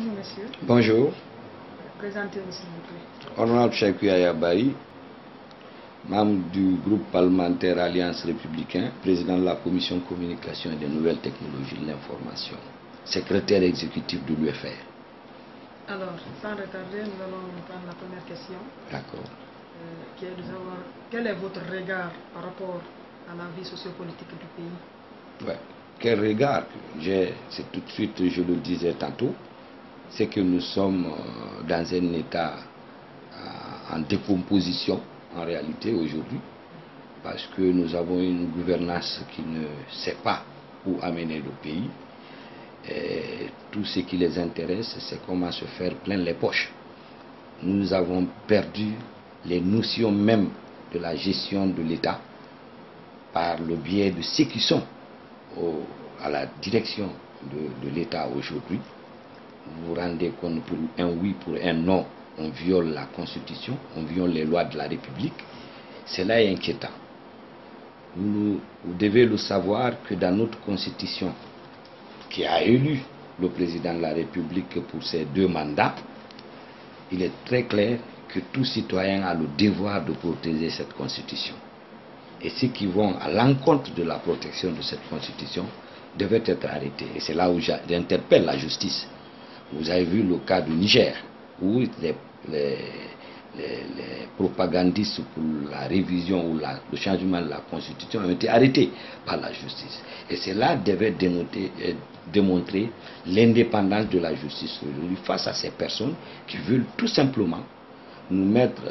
Bonjour monsieur. Bonjour. Présentez-vous s'il vous plaît. Honorable Cheikh Yaya Baye, membre du groupe parlementaire Alliance républicaine, président de la commission communication et des nouvelles technologies de l'information, secrétaire exécutif de l'UFR. Alors, sans retarder, nous allons prendre la première question. D'accord. Qui est de savoir quel est votre regard par rapport à la vie sociopolitique du pays. Ouais. Quel regard? C'est tout de suite, je le disais tantôt, c'est que nous sommes dans un état en décomposition en réalité aujourd'hui, parce que nous avons une gouvernance qui ne sait pas où amener le pays. Et tout ce qui les intéresse, c'est comment se faire plein les poches. Nous avons perdu les notions même de la gestion de l'État par le biais de ceux qui sont à la direction de l'État aujourd'hui. Vous vous rendez compte, pour un oui, pour un non, on viole la Constitution, on viole les lois de la République. Cela est inquiétant. Vous devez le savoir que dans notre Constitution, qui a élu le président de la République pour ses 2 mandats, il est très clair que tout citoyen a le devoir de protéger cette Constitution. Et ceux qui vont à l'encontre de la protection de cette Constitution devaient être arrêtés. Et c'est là où j'interpelle la justice. Vous avez vu le cas du Niger, où les propagandistes pour la révision ou le changement de la Constitution ont été arrêtés par la justice. Et cela devait démontrer l'indépendance de la justice aujourd'hui face à ces personnes qui veulent tout simplement nous mettre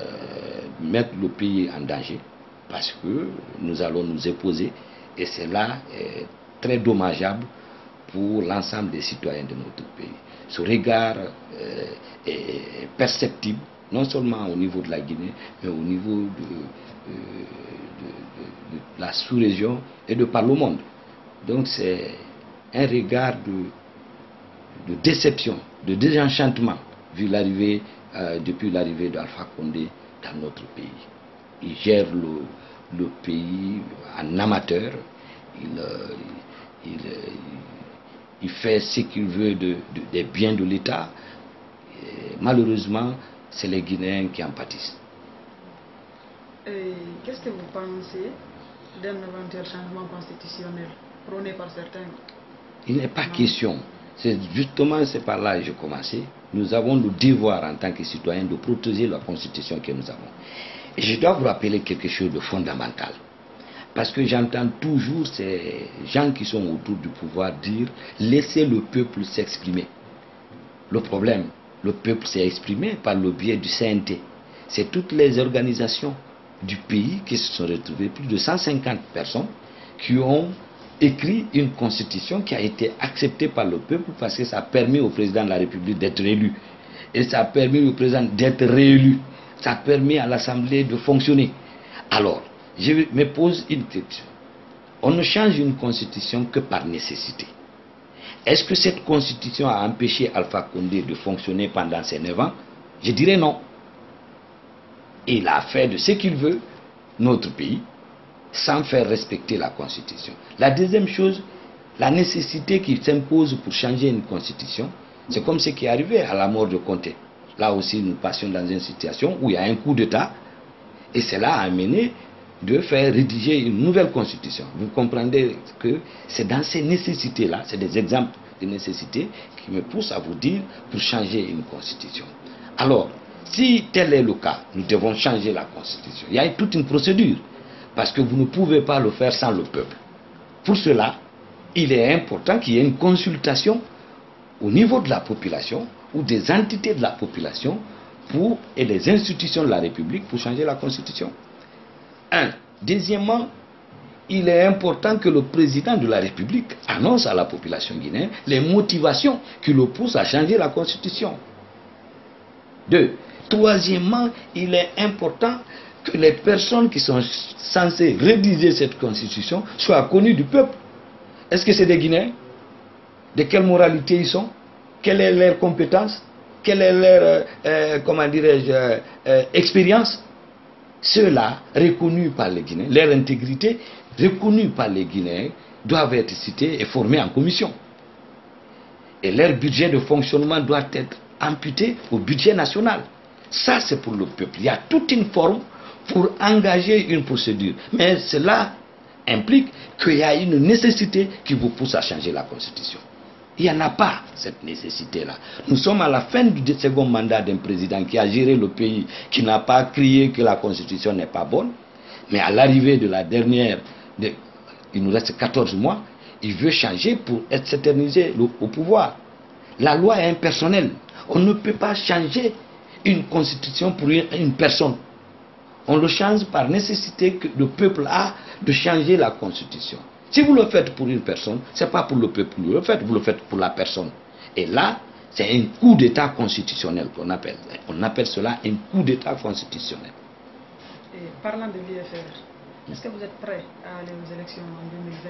le pays en danger, parce que nous allons nous opposer, et cela est très dommageable pour l'ensemble des citoyens de notre pays. Ce regard est perceptible, non seulement au niveau de la Guinée, mais au niveau de la sous-région et de par le monde. Donc c'est un regard de déception, de désenchantement, vu depuis l'arrivée d'Alpha Condé dans notre pays. Il gère le pays en amateur, il fait ce qu'il veut des biens de l'État. Malheureusement, c'est les Guinéens qui en pâtissent. Qu'est-ce que vous pensez d'un éventuel changement constitutionnel prôné par certains? Il n'est pas question. C'est par là que j'ai commencé. Nous avons le devoir en tant que citoyens de protéger la Constitution que nous avons. Et je dois vous rappeler quelque chose de fondamental. Parce que j'entends toujours ces gens qui sont autour du pouvoir dire « laissez le peuple s'exprimer ». Le problème, le peuple s'est exprimé par le biais du CNT. C'est toutes les organisations du pays qui se sont retrouvées, plus de 150 personnes, qui ont écrit une constitution qui a été acceptée par le peuple, parce que ça a permis au président de la République d'être élu. Et ça a permis au président d'être réélu. Ça a permis à l'Assemblée de fonctionner. Alors, je me pose une question. On ne change une constitution que par nécessité. Est-ce que cette constitution a empêché Alpha Condé de fonctionner pendant ces 9 ans? Je dirais non. Il a fait de ce qu'il veut, notre pays, sans faire respecter la constitution. La deuxième chose, la nécessité qui s'impose pour changer une constitution, c'est comme ce qui est arrivé à la mort de Conté. Là aussi, nous passions dans une situation où il y a un coup d'État, et cela a amené de faire rédiger une nouvelle constitution. Vous comprendrez que c'est dans ces nécessités-là, c'est des exemples de nécessités qui me poussent à vous dire pour changer une constitution. Alors, si tel est le cas, nous devons changer la constitution. Il y a toute une procédure, parce que vous ne pouvez pas le faire sans le peuple. Pour cela, il est important qu'il y ait une consultation au niveau de la population ou des entités de la population et les institutions de la République pour changer la constitution. Deuxièmement, il est important que le président de la République annonce à la population guinéenne les motivations qui le poussent à changer la Constitution. Troisièmement, il est important que les personnes qui sont censées rédiger cette Constitution soient connues du peuple. Est-ce que c'est des Guinéens? De quelle moralité ils sont? Quelle est leur compétence? Quelle est leur, expérience? Ceux-là, reconnus par les Guinéens, leur intégrité, reconnue par les Guinéens, doivent être cités et formés en commission. Et leur budget de fonctionnement doit être amputé au budget national. Ça, c'est pour le peuple. Il y a toute une forme pour engager une procédure. Mais cela implique qu'il y a une nécessité qui vous pousse à changer la Constitution. Il n'y en a pas, cette nécessité-là. Nous sommes à la fin du second mandat d'un président qui a géré le pays, qui n'a pas crié que la Constitution n'est pas bonne, mais à l'arrivée de la dernière, il nous reste 14 mois, il veut changer pour s'éterniser au pouvoir. La loi est impersonnelle. On ne peut pas changer une constitution pour une personne. On le change par nécessité que le peuple a de changer la constitution. Si vous le faites pour une personne, ce n'est pas pour le peuple que vous le faites pour la personne. Et là, c'est un coup d'État constitutionnel qu'on appelle. On appelle cela un coup d'État constitutionnel. Et parlant de l'IFR, est-ce que vous êtes prêt à aller aux élections en 2020?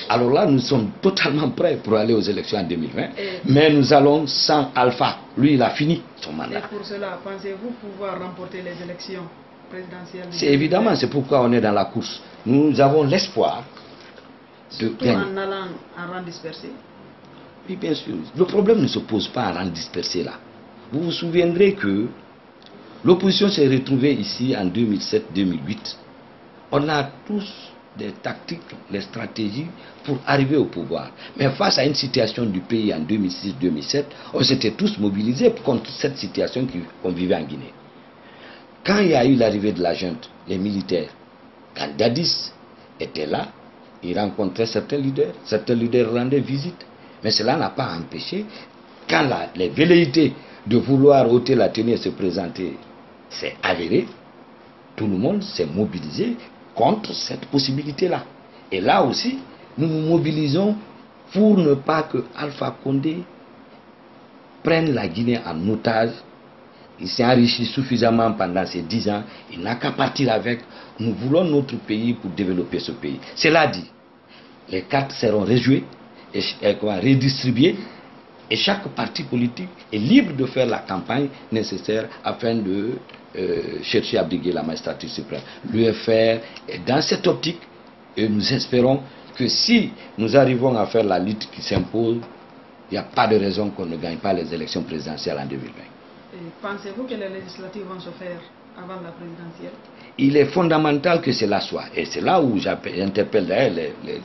Alors là, nous sommes totalement prêts pour aller aux élections en 2020, mais nous allons sans Alpha. Lui, il a fini son mandat. Et pour cela, pensez-vous pouvoir remporter les élections présidentielles? C'est évidemment, c'est pourquoi on est dans la course. Nous avons l'espoir de gagner. En allant en rang dispersé? Oui, bien sûr. Le problème ne se pose pas en rang dispersé là. Vous vous souviendrez que l'opposition s'est retrouvée ici en 2007-2008. On a tous des tactiques, des stratégies pour arriver au pouvoir. Mais face à une situation du pays en 2006-2007, on s'était tous mobilisés contre cette situation qu'on vivait en Guinée. Quand il y a eu l'arrivée de la junte, les militaires, quand Dadis était là, il rencontrait certains leaders rendaient visite. Mais cela n'a pas empêché, quand les velléités de vouloir ôter la tenue et se présenter s'est avéré, tout le monde s'est mobilisé contre cette possibilité-là. Et là aussi, nous nous mobilisons pour ne pas que Alpha Condé prenne la Guinée en otage. Il s'est enrichi suffisamment pendant ces 10 ans, il n'a qu'à partir avec. Nous voulons notre pays pour développer ce pays. Cela dit, les cartes seront rejouées et redistribuées, et chaque parti politique est libre de faire la campagne nécessaire afin de chercher à briguer la magistrature suprême. L'UFR est dans cette optique et nous espérons que si nous arrivons à faire la lutte qui s'impose, il n'y a pas de raison qu'on ne gagne pas les élections présidentielles en 2020. Et pensez-vous que les législatives vont se faire avant la présidentielle? Il est fondamental que cela soit. Et c'est là où j'interpelle d'ailleurs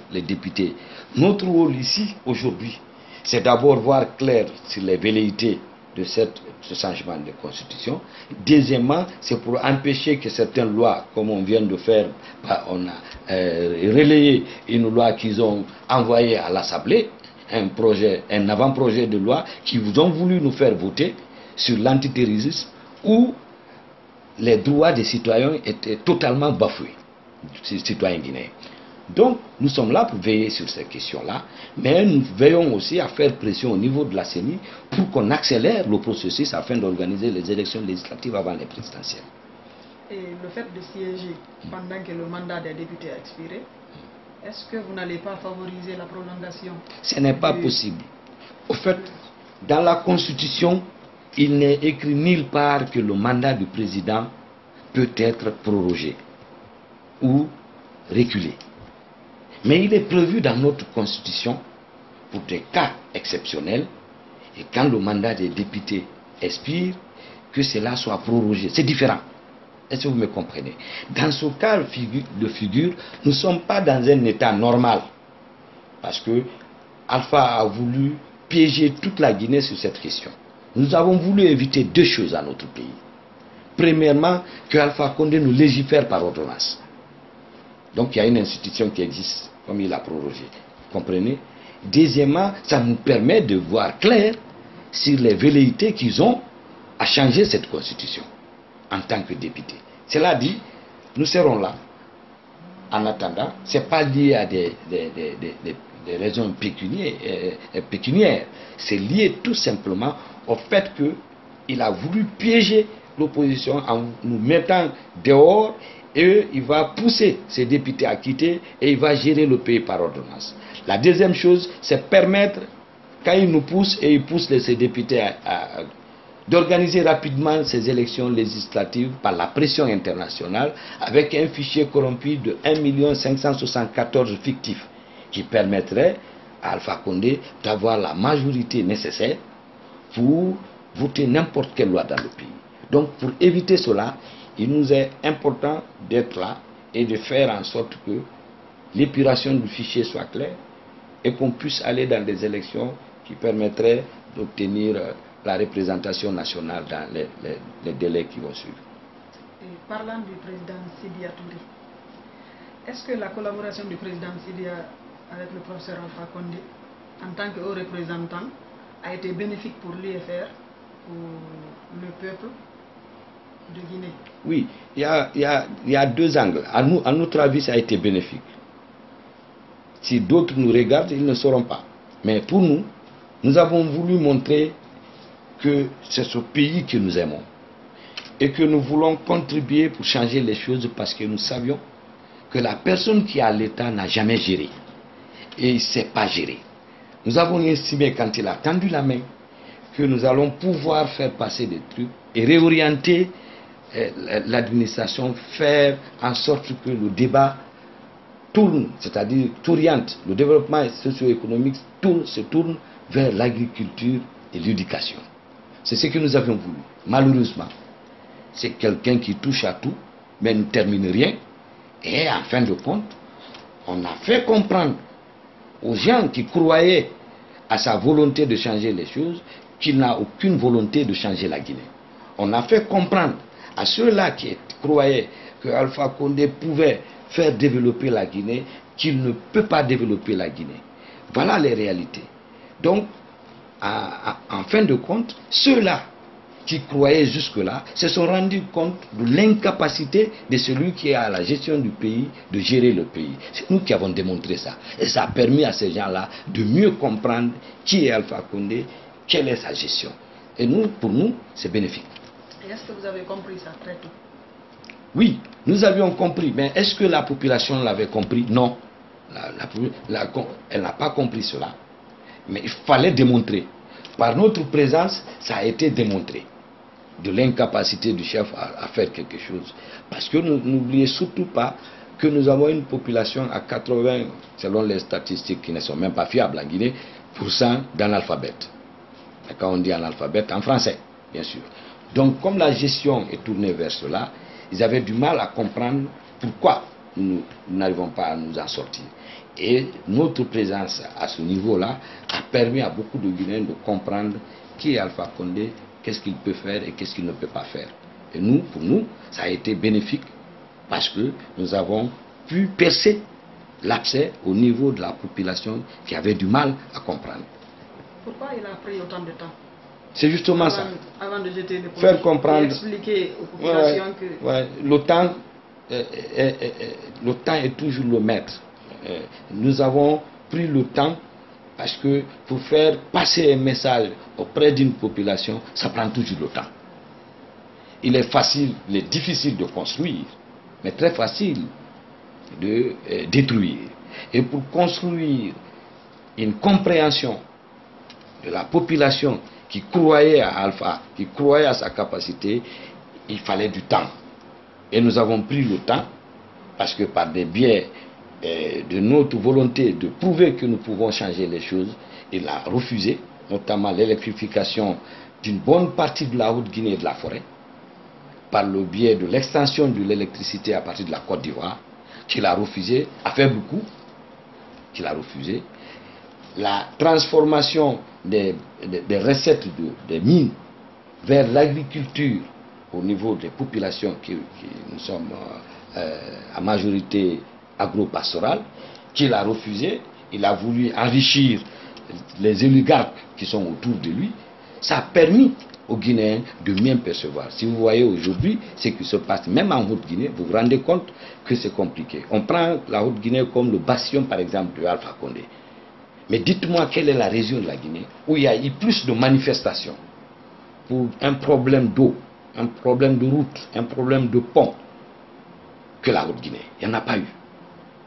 les députés. Notre rôle ici, aujourd'hui, c'est d'abord voir clair sur les velléités de ce changement de constitution. Deuxièmement, c'est pour empêcher que certaines lois, comme on vient de faire, on a relayé une loi qu'ils ont envoyée à l'Assemblée, un avant-projet de loi qui vous ont voulu nous faire voter sur l'antiterrorisme, où les droits des citoyens étaient totalement bafoués, ces citoyens guinéens. Donc, nous sommes là pour veiller sur ces questions-là, mais nous veillons aussi à faire pression au niveau de la CENI pour qu'on accélère le processus afin d'organiser les élections législatives avant les présidentielles. Et le fait de siéger pendant que le mandat des députés a expiré, est-ce que vous n'allez pas favoriser la prolongation? Ce n'est pas possible. Au fait, dans la Constitution, il n'est écrit nulle part que le mandat du président peut être prorogé ou reculé. Mais il est prévu dans notre Constitution, pour des cas exceptionnels, et quand le mandat des députés expire, que cela soit prorogé. C'est différent. Est-ce que vous me comprenez? Dans ce cas de figure, nous ne sommes pas dans un état normal. Parce que Alpha a voulu piéger toute la Guinée sur cette question. Nous avons voulu éviter deux choses à notre pays. Premièrement, que Alpha Condé nous légifère par ordonnance. Donc il y a une institution qui existe, comme il a prorogé. Comprenez? Deuxièmement, ça nous permet de voir clair sur les velléités qu'ils ont à changer cette constitution en tant que députés. Cela dit, nous serons là en attendant. Ce n'est pas lié à des raisons pécuniaires. C'est lié tout simplement au fait qu'il a voulu piéger l'opposition en nous mettant dehors, et il va pousser ses députés à quitter et il va gérer le pays par ordonnance. La deuxième chose, c'est permettre, quand il nous pousse et il pousse ses députés d'organiser rapidement ces élections législatives par la pression internationale avec un fichier corrompu de 1 574 fictifs qui permettrait à Alpha Condé d'avoir la majorité nécessaire pour voter n'importe quelle loi dans le pays. Donc pour éviter cela, il nous est important d'être là et de faire en sorte que l'épuration du fichier soit claire et qu'on puisse aller dans des élections qui permettraient d'obtenir la représentation nationale dans les délais qui vont suivre. Et parlant du président Sidia Touré, est-ce que la collaboration du président Sidia avec le professeur Alpha Condé en tant que haut représentant a été bénéfique pour l'UFR, pour le peuple de Guinée? Oui, il y a deux angles. À notre avis, ça a été bénéfique. Si d'autres nous regardent, ils ne sauront pas. Mais pour nous, nous avons voulu montrer que c'est ce pays que nous aimons et que nous voulons contribuer pour changer les choses parce que nous savions que la personne qui est à l'État n'a jamais géré et il ne sait pas gérer. Nous avons estimé quand il a tendu la main que nous allons pouvoir faire passer des trucs et réorienter l'administration, faire en sorte que le débat tourne, c'est-à-dire t'oriente, le développement socio-économique se tourne vers l'agriculture et l'éducation. C'est ce que nous avions voulu. Malheureusement, c'est quelqu'un qui touche à tout, mais ne termine rien. Et en fin de compte, on a fait comprendre aux gens qui croyaient à sa volonté de changer les choses qu'il n'a aucune volonté de changer la Guinée. On a fait comprendre à ceux-là qui croyaient que Alpha Condé pouvait faire développer la Guinée qu'il ne peut pas développer la Guinée. Voilà les réalités. Donc, en fin de compte, ceux-là qui croyaient jusque-là se sont rendus compte de l'incapacité de celui qui est à la gestion du pays de gérer le pays. C'est nous qui avons démontré ça. Et ça a permis à ces gens-là de mieux comprendre qui est Alpha Condé, quelle est sa gestion. Et nous, pour nous, c'est bénéfique. Et est-ce que vous avez compris ça très tôt? Oui, nous avions compris. Mais est-ce que la population l'avait compris? Non. Elle n'a pas compris cela. Mais il fallait démontrer. Par notre présence, ça a été démontré. De l'incapacité du chef à faire quelque chose. Parce que n'oubliez surtout pas que nous avons une population à 80, selon les statistiques qui ne sont même pas fiables en Guinée, % d'analphabètes. Quand on dit analphabète, en français, bien sûr. Donc, comme la gestion est tournée vers cela, ils avaient du mal à comprendre pourquoi nous n'arrivons pas à nous en sortir. Et notre présence à ce niveau-là a permis à beaucoup de Guinéens de comprendre qui est Alpha Condé, qu'est-ce qu'il peut faire et qu'est-ce qu'il ne peut pas faire. Et nous, pour nous, ça a été bénéfique parce que nous avons pu percer l'abcès au niveau de la population qui avait du mal à comprendre. Pourquoi il a pris autant de temps? C'est justement ça. Avant de jeter le produit, faire comprendre, et expliquer aux populations que... Ouais, le temps est toujours le maître. Nous avons pris le temps parce que pour faire passer un message auprès d'une population, ça prend toujours le temps. Il est difficile de construire, mais très facile de détruire. Et pour construire une compréhension de la population qui croyait à Alpha, qui croyait à sa capacité, il fallait du temps. Et nous avons pris le temps parce que par des biais de notre volonté de prouver que nous pouvons changer les choses, il a refusé, notamment l'électrification d'une bonne partie de la Haute-Guinée et de la forêt, par le biais de l'extension de l'électricité à partir de la Côte d'Ivoire, qu'il a refusé, à faible coût, qu'il a refusé. La transformation des recettes des mines vers l'agriculture au niveau des populations qui nous sommes à majorité agro-pastorale, qu'il a refusé. Il a voulu enrichir les oligarques qui sont autour de lui. Ça a permis aux Guinéens de mieux percevoir. Si vous voyez aujourd'hui ce qui se passe, même en Haute-Guinée, vous vous rendez compte que c'est compliqué. On prend la Haute-Guinée comme le bastion, par exemple, de Alpha Condé. Mais dites-moi quelle est la région de la Guinée où il y a eu plus de manifestations pour un problème d'eau, un problème de route, un problème de pont que la Haute-Guinée. Il n'y en a pas eu.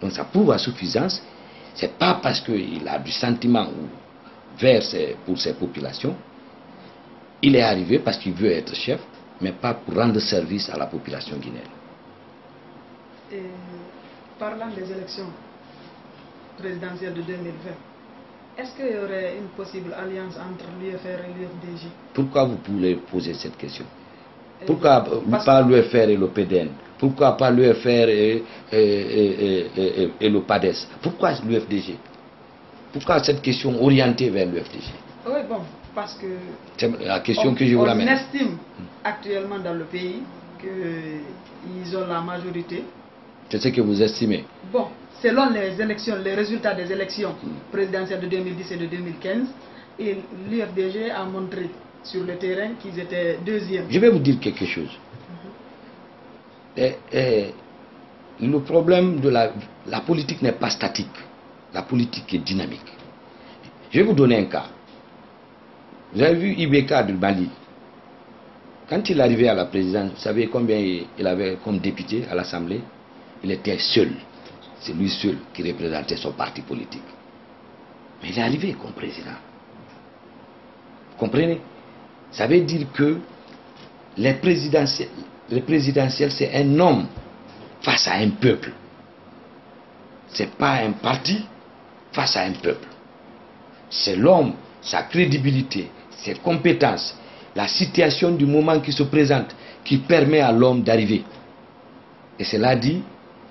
Donc ça prouve à suffisance. Ce n'est pas parce qu'il a du sentiment pour ses populations. Il est arrivé parce qu'il veut être chef, mais pas pour rendre service à la population guinéenne. Et parlant des élections présidentielles de 2020, Est-ce qu'il y aurait une possible alliance entre l'UFR et l'UFDG? Pourquoi vous pouvez poser cette question? Pourquoi pas l'UFR et le PDN? Pourquoi pas l'UFR et le PADES? Pourquoi l'UFDG? Pourquoi cette question orientée vers l'UFDG? Oui, bon, parce que... C'est la question que je vous ramène. On estime actuellement dans le pays qu'ils ont la majorité. C'est ce que vous estimez? Bon, selon les élections, les résultats des élections présidentielles de 2010 et de 2015, et l'UFDG a montré sur le terrain qu'ils étaient deuxièmes. Je vais vous dire quelque chose. Le problème de la politique n'est pas statique. La politique est dynamique. Je vais vous donner un cas. Vous avez vu Ibeka du Mali. Quand il arrivait à la présidence, vous savez combien il avait comme député à l'Assemblée? Il était seul. C'est lui seul qui représentait son parti politique. Mais il est arrivé comme président. Vous comprenez? Ça veut dire que les présidentielles, c'est un homme face à un peuple. Ce n'est pas un parti face à un peuple. C'est l'homme, sa crédibilité, ses compétences, la situation du moment qui se présente, qui permet à l'homme d'arriver. Et cela dit,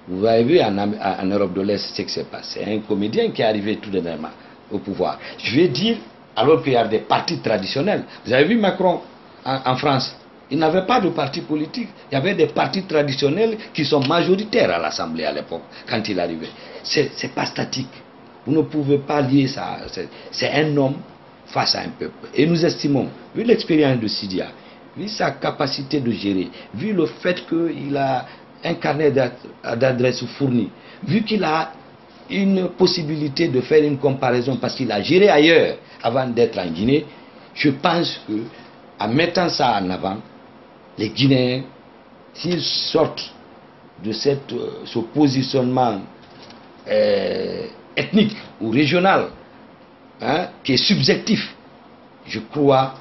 vous avez vu en Europe de l'Est ce qui s'est passé. C'est un comédien qui est arrivé tout de même au pouvoir. Je vais dire, alors qu'il y a des partis traditionnels. Vous avez vu Macron en France? Il n'avait pas de parti politique. Il y avait des partis traditionnels qui sont majoritaires à l'Assemblée à l'époque, quand il arrivait. C'est pas statique. Vous ne pouvez pas lier ça. C'est un homme face à un peuple. Et nous estimons, vu l'expérience de Sidia, vu sa capacité de gérer, vu le fait qu'il a un carnet d'adresses fourni, vu qu'il a une possibilité de faire une comparaison parce qu'il a géré ailleurs avant d'être en Guinée, je pense que en mettant ça en avant, les Guinéens, s'ils sortent de ce positionnement ethnique ou régional, qui est subjectif, je crois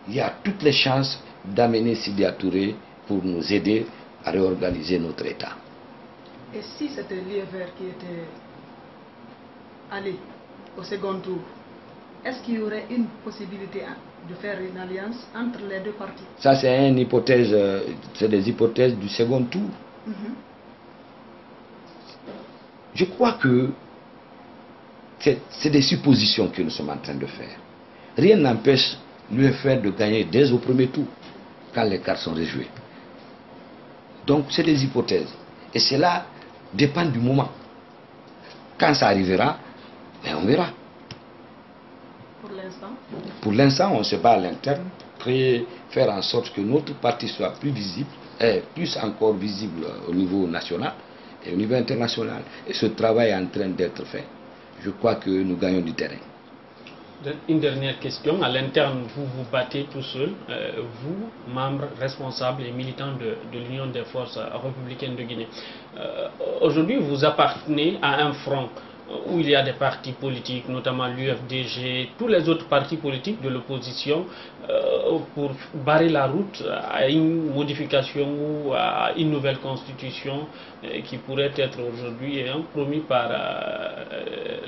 qu'il y a toutes les chances d'amener Sidya Touré pour nous aider à réorganiser notre État. Et si c'était l'UFR qui était allé au second tour, est-ce qu'il y aurait une possibilité de faire une alliance entre les deux partis? Ça, c'est une hypothèse, c'est des hypothèses du second tour. Je crois que c'est des suppositions que nous sommes en train de faire. Rien n'empêche l'UFR de gagner dès au premier tour, quand les cartes sont rejouées. Donc, c'est des hypothèses. Et cela dépend du moment. Quand ça arrivera, ben on verra. Pour l'instant? Pour l'instant, on se bat à l'interne, faire en sorte que notre parti soit plus visible, et plus encore visible au niveau national et au niveau international. Et ce travail est en train d'être fait. Je crois que nous gagnons du terrain. Une dernière question. À l'interne, vous vous battez tout seul, vous, membres responsables et militants de l'Union des forces républicaines de Guinée. Aujourd'hui, vous appartenez à un front où il y a des partis politiques, notamment l'UFDG, tous les autres partis politiques de l'opposition, pour barrer la route à une modification ou à une nouvelle constitution qui pourrait être aujourd'hui promis par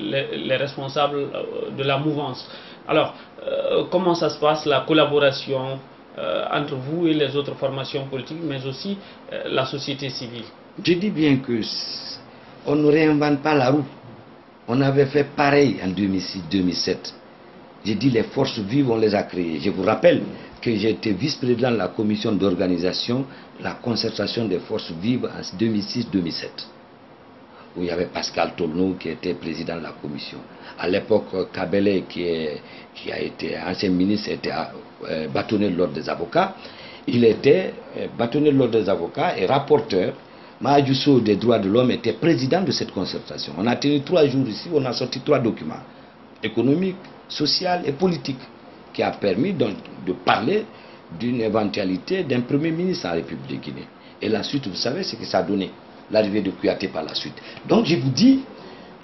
les responsables de la mouvance. Alors, comment ça se passe, la collaboration entre vous et les autres formations politiques, mais aussi la société civile? Je dis bien que on ne réinvente pas la roue. On avait fait pareil en 2006-2007. J'ai dit les forces vives, on les a créées. Je vous rappelle que j'ai été vice-président de la commission d'organisation, la concertation des forces vives en 2006-2007. Où il y avait Pascal Tolno qui était président de la commission. À l'époque, Kabele, qui a été ancien ministre, était bâtonnier de l'ordre des avocats. Il était bâtonnier de l'ordre des avocats et rapporteur. Mahadjousso des droits de l'homme était président de cette concertation. On a tenu 3 jours ici, on a sorti 3 documents, économiques, sociaux et politiques, qui a permis donc de parler d'une éventualité d'un premier ministre en République Guinée. Et la suite, vous savez ce que ça a donné, l'arrivée de Kouyaté par la suite. Donc je vous dis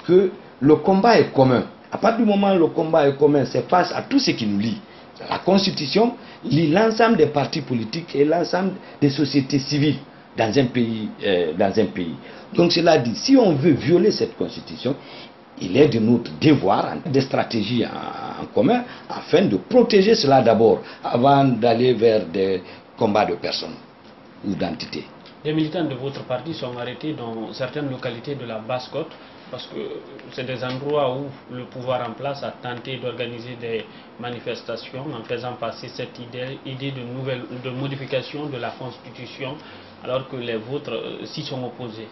que le combat est commun. À partir du moment où le combat est commun, c'est face à tout ce qui nous lie. La Constitution lie l'ensemble des partis politiques et l'ensemble des sociétés civiles dans un pays. Donc cela dit, si on veut violer cette constitution, il est de notre devoir, des stratégies en commun, afin de protéger cela d'abord, avant d'aller vers des combats de personnes ou d'entités. Des militants de votre parti sont arrêtés dans certaines localités de la Basse-Côte, parce que c'est des endroits où le pouvoir en place a tenté d'organiser des manifestations en faisant passer cette idée de modification de la Constitution, alors que les vôtres s'y sont opposés.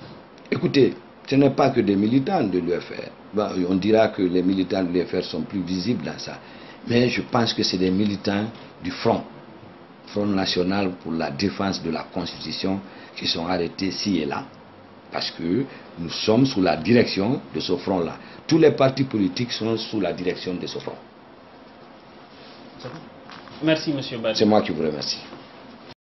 Écoutez, ce n'est pas que des militants de l'UFR. Bon, on dira que les militants de l'UFR sont plus visibles dans ça. Mais je pense que c'est des militants du Front National pour la défense de la Constitution qui sont arrêtés ci et là. Parce que nous sommes sous la direction de ce front-là. Tous les partis politiques sont sous la direction de ce front. Merci, M. Badi. C'est moi qui vous remercie.